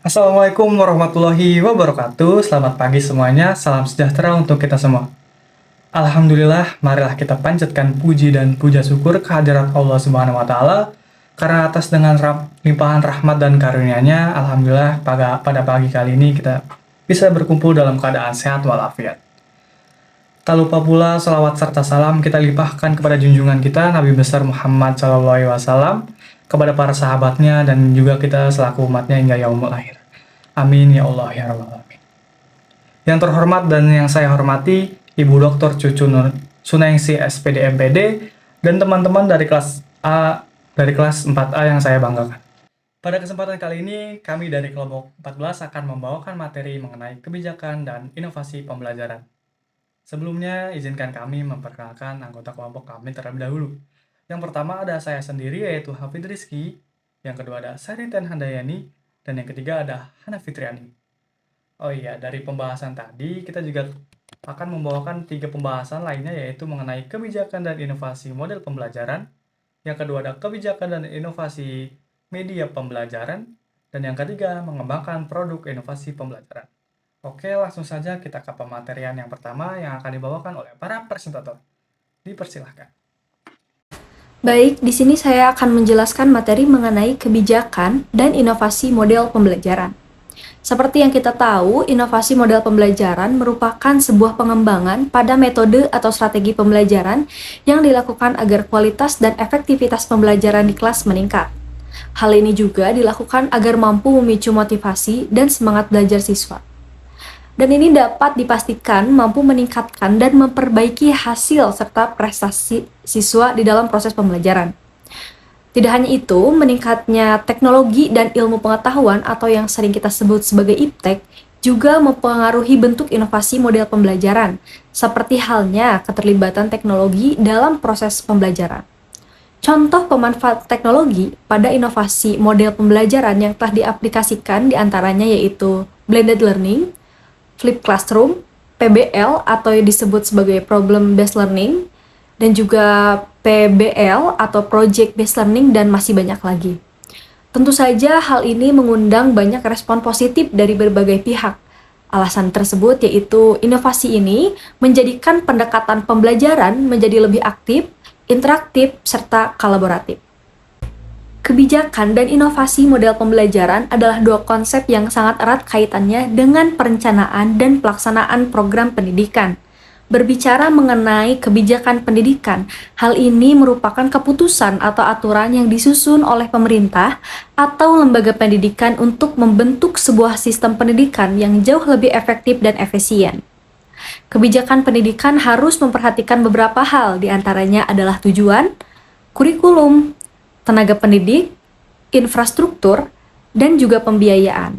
Assalamualaikum warahmatullahi wabarakatuh. Selamat pagi semuanya. Salam sejahtera untuk kita semua. Alhamdulillah, marilah kita panjatkan puji dan puja syukur kehadirat Allah Subhanahu wa taala karena atas dengan limpahan rahmat dan karunia-Nya, alhamdulillah pada pagi kali ini kita bisa berkumpul dalam keadaan sehat walafiat. Tak lupa pula salawat serta salam kita limpahkan kepada junjungan kita Nabi besar Muhammad SAW, kepada para sahabatnya dan juga kita selaku umatnya hingga yaumul akhir. Amin ya Allah ya Rabbal Alamin. Yang terhormat dan yang saya hormati Ibu Dr. Cucu Nur Sunaingsi SPD MPD dan teman-teman dari kelas 4A yang saya banggakan. Pada kesempatan kali ini kami dari kelompok 14 akan membawakan materi mengenai kebijakan dan inovasi pembelajaran. Sebelumnya izinkan kami memperkenalkan anggota kelompok kami terlebih dahulu. Yang pertama ada saya sendiri yaitu Hafid Rizky, yang kedua ada Sariten Handayani, dan yang ketiga ada Hana Fitriani. Oh iya, dari pembahasan tadi kita juga akan membawakan 3 pembahasan lainnya yaitu mengenai kebijakan dan inovasi model pembelajaran, yang kedua ada kebijakan dan inovasi media pembelajaran, dan yang ketiga mengembangkan produk inovasi pembelajaran. Oke, langsung saja kita ke pematerian yang pertama yang akan dibawakan oleh para presentator. Dipersilahkan. Baik, di sini saya akan menjelaskan materi mengenai kebijakan dan inovasi model pembelajaran. Seperti yang kita tahu, inovasi model pembelajaran merupakan sebuah pengembangan pada metode atau strategi pembelajaran yang dilakukan agar kualitas dan efektivitas pembelajaran di kelas meningkat. Hal ini juga dilakukan agar mampu memicu motivasi dan semangat belajar siswa. Dan ini dapat dipastikan mampu meningkatkan dan memperbaiki hasil serta prestasi siswa di dalam proses pembelajaran. Tidak hanya itu, meningkatnya teknologi dan ilmu pengetahuan atau yang sering kita sebut sebagai iptek juga mempengaruhi bentuk inovasi model pembelajaran, seperti halnya keterlibatan teknologi dalam proses pembelajaran. Contoh pemanfaat teknologi pada inovasi model pembelajaran yang telah diaplikasikan diantaranya yaitu blended learning, Flipped Classroom, PBL atau yang disebut sebagai Problem Based Learning, dan juga PBL atau Project Based Learning, dan masih banyak lagi. Tentu saja hal ini mengundang banyak respon positif dari berbagai pihak. Alasan tersebut yaitu inovasi ini menjadikan pendekatan pembelajaran menjadi lebih aktif, interaktif, serta kolaboratif. Kebijakan dan inovasi model pembelajaran adalah dua konsep yang sangat erat kaitannya dengan perencanaan dan pelaksanaan program pendidikan. Berbicara mengenai kebijakan pendidikan, hal ini merupakan keputusan atau aturan yang disusun oleh pemerintah atau lembaga pendidikan untuk membentuk sebuah sistem pendidikan yang jauh lebih efektif dan efisien. Kebijakan pendidikan harus memperhatikan beberapa hal, diantaranya adalah tujuan, kurikulum, tenaga pendidik, infrastruktur, dan juga pembiayaan.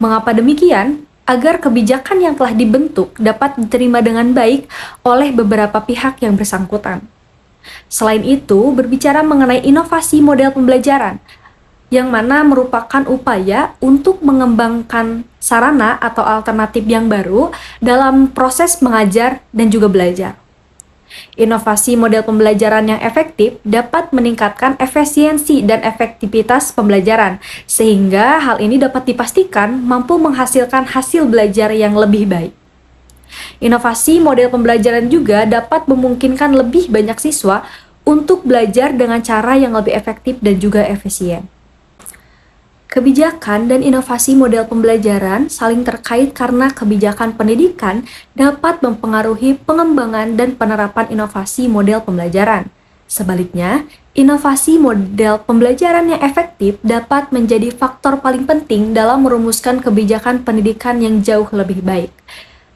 Mengapa demikian? Agar kebijakan yang telah dibentuk dapat diterima dengan baik oleh beberapa pihak yang bersangkutan. Selain itu, berbicara mengenai inovasi model pembelajaran, yang mana merupakan upaya untuk mengembangkan sarana atau alternatif yang baru dalam proses mengajar dan juga belajar. Inovasi model pembelajaran yang efektif dapat meningkatkan efisiensi dan efektivitas pembelajaran, sehingga hal ini dapat dipastikan mampu menghasilkan hasil belajar yang lebih baik. Inovasi model pembelajaran juga dapat memungkinkan lebih banyak siswa untuk belajar dengan cara yang lebih efektif dan juga efisien. Kebijakan dan inovasi model pembelajaran saling terkait karena kebijakan pendidikan dapat mempengaruhi pengembangan dan penerapan inovasi model pembelajaran. Sebaliknya, inovasi model pembelajaran yang efektif dapat menjadi faktor paling penting dalam merumuskan kebijakan pendidikan yang jauh lebih baik.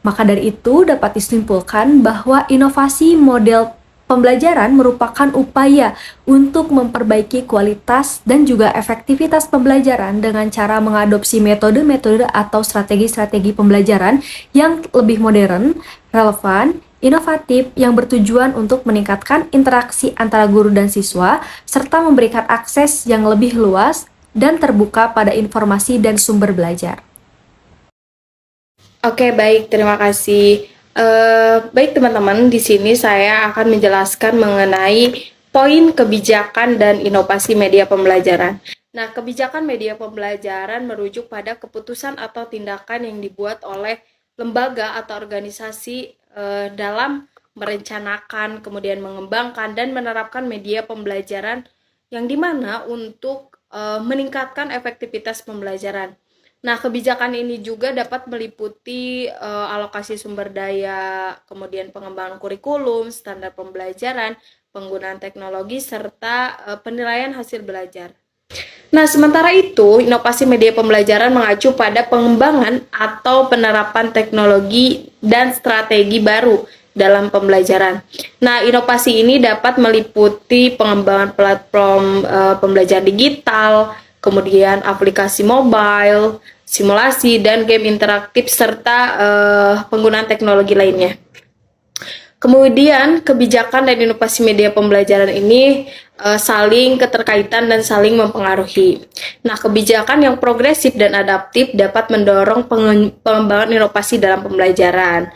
Maka dari itu, dapat disimpulkan bahwa inovasi model pembelajaran merupakan upaya untuk memperbaiki kualitas dan juga efektivitas pembelajaran dengan cara mengadopsi metode-metode atau strategi-strategi pembelajaran yang lebih modern, relevan, inovatif, yang bertujuan untuk meningkatkan interaksi antara guru dan siswa, serta memberikan akses yang lebih luas dan terbuka pada informasi dan sumber belajar. Oke, baik, terima kasih. Baik teman-teman, di sini saya akan menjelaskan mengenai poin kebijakan dan inovasi media pembelajaran. Nah, kebijakan media pembelajaran merujuk pada keputusan atau tindakan yang dibuat oleh lembaga atau organisasi dalam merencanakan, kemudian mengembangkan dan menerapkan media pembelajaran yang dimana untuk meningkatkan efektivitas pembelajaran. Nah, kebijakan ini juga dapat meliputi alokasi sumber daya, kemudian pengembangan kurikulum, standar pembelajaran, penggunaan teknologi, serta penilaian hasil belajar. Nah, sementara itu, inovasi media pembelajaran mengacu pada pengembangan atau penerapan teknologi dan strategi baru dalam pembelajaran. Nah, inovasi ini dapat meliputi pengembangan platform pembelajaran digital, kemudian aplikasi mobile, simulasi, dan game interaktif, serta penggunaan teknologi lainnya. Kemudian, kebijakan dan inovasi media pembelajaran ini saling keterkaitan dan saling mempengaruhi. Nah, kebijakan yang progresif dan adaptif dapat mendorong pengembangan inovasi dalam pembelajaran.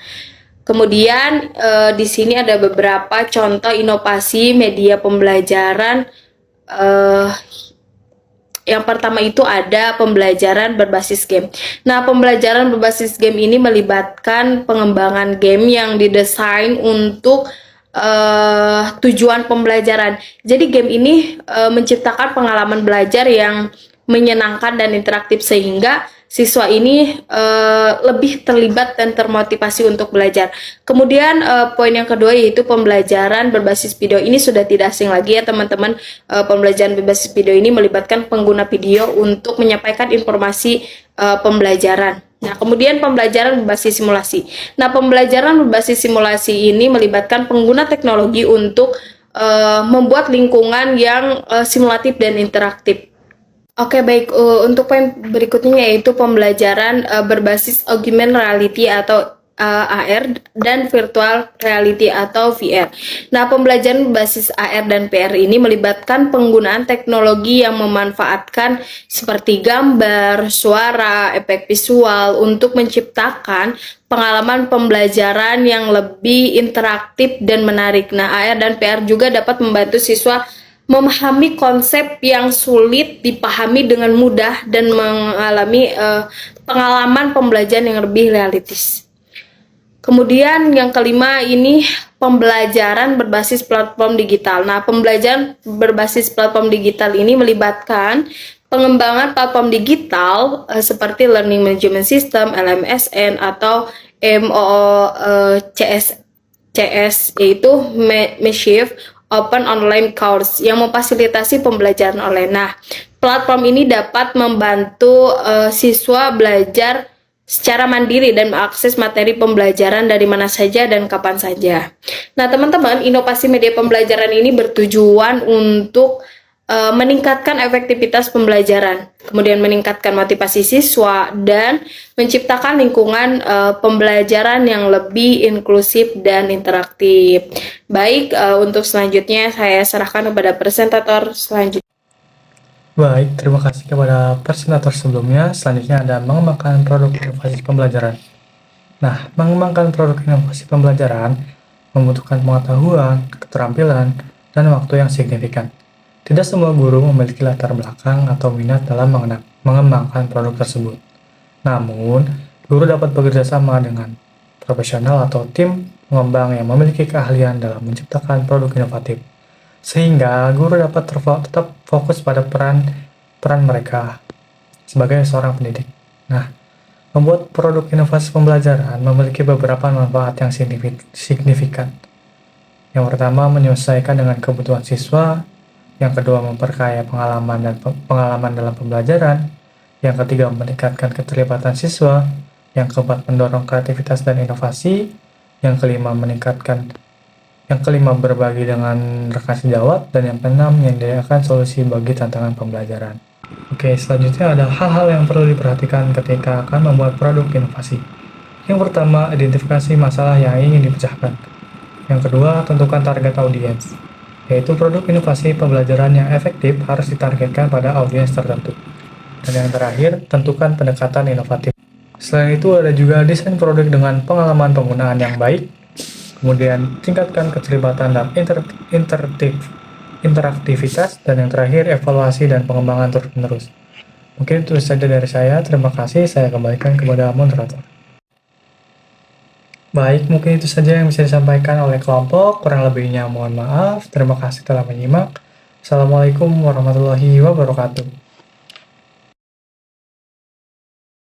Kemudian, di sini ada beberapa contoh inovasi media pembelajaran. Yang pertama itu ada pembelajaran berbasis game. Nah, pembelajaran berbasis game ini melibatkan pengembangan game yang didesain untuk tujuan pembelajaran. Jadi game ini menciptakan pengalaman belajar yang menyenangkan dan interaktif sehingga siswa ini lebih terlibat dan termotivasi untuk belajar. Kemudian poin yang kedua yaitu pembelajaran berbasis video. Ini sudah tidak asing lagi ya teman-teman. Pembelajaran berbasis video ini melibatkan pengguna video untuk menyampaikan informasi pembelajaran. Nah, kemudian pembelajaran berbasis simulasi. Nah, pembelajaran berbasis simulasi ini melibatkan pengguna teknologi untuk membuat lingkungan yang simulatif dan interaktif. Oke, baik. Untuk poin berikutnya yaitu pembelajaran berbasis augmented reality atau AR dan virtual reality atau VR. Nah, pembelajaran berbasis AR dan VR ini melibatkan penggunaan teknologi yang memanfaatkan seperti gambar, suara, efek visual untuk menciptakan pengalaman pembelajaran yang lebih interaktif dan menarik. Nah, AR dan VR juga dapat membantu siswa memahami konsep yang sulit dipahami dengan mudah dan mengalami pengalaman pembelajaran yang lebih realistis. Kemudian yang kelima ini pembelajaran berbasis platform digital. Nah, pembelajaran berbasis platform digital ini melibatkan pengembangan platform digital seperti Learning Management System, LMSN, atau MOOCS, yaitu Massive Open Online Course yang memfasilitasi pembelajaran online. Nah, platform ini dapat membantu siswa belajar secara mandiri dan mengakses materi pembelajaran dari mana saja dan kapan saja. Nah, teman-teman, inovasi media pembelajaran ini bertujuan untuk meningkatkan efektivitas pembelajaran, kemudian meningkatkan motivasi siswa, dan menciptakan lingkungan pembelajaran yang lebih inklusif dan interaktif. Baik, untuk selanjutnya saya serahkan kepada presentator selanjutnya. Baik, terima kasih kepada presentator sebelumnya. Selanjutnya ada mengembangkan produk inovasi pembelajaran. Nah, mengembangkan produk inovasi pembelajaran membutuhkan pengetahuan, keterampilan, dan waktu yang signifikan. Tidak semua guru memiliki latar belakang atau minat dalam mengembangkan produk tersebut. Namun, guru dapat bekerja sama dengan profesional atau tim pengembang yang memiliki keahlian dalam menciptakan produk inovatif, sehingga guru dapat tetap fokus pada peran mereka sebagai seorang pendidik. Nah, membuat produk inovasi pembelajaran memiliki beberapa manfaat yang signifikan. Yang pertama, menyesuaikan dengan kebutuhan siswa. Yang kedua, memperkaya pengalaman dalam pembelajaran. Yang ketiga, meningkatkan keterlibatan siswa. Yang keempat, mendorong kreativitas dan inovasi. Yang kelima, berbagi dengan rekan sejawat. Dan yang keenam, menyediakan solusi bagi tantangan pembelajaran. Oke, selanjutnya ada hal-hal yang perlu diperhatikan ketika akan membuat produk inovasi. Yang pertama, identifikasi masalah yang ingin dipecahkan. Yang kedua, tentukan target audiens, yaitu produk inovasi pembelajaran yang efektif harus ditargetkan pada audiens tertentu. Dan yang terakhir, tentukan pendekatan inovatif. Selain itu, ada juga desain produk dengan pengalaman penggunaan yang baik. Kemudian, tingkatkan keterlibatan dalam interaktivitas, dan yang terakhir evaluasi dan pengembangan terus-menerus. Mungkin itu saja dari saya. Terima kasih. Saya kembalikan kepada moderator. Baik, mungkin itu saja yang bisa disampaikan oleh kelompok. Kurang lebihnya mohon maaf. Terima kasih telah menyimak. Assalamualaikum warahmatullahi wabarakatuh.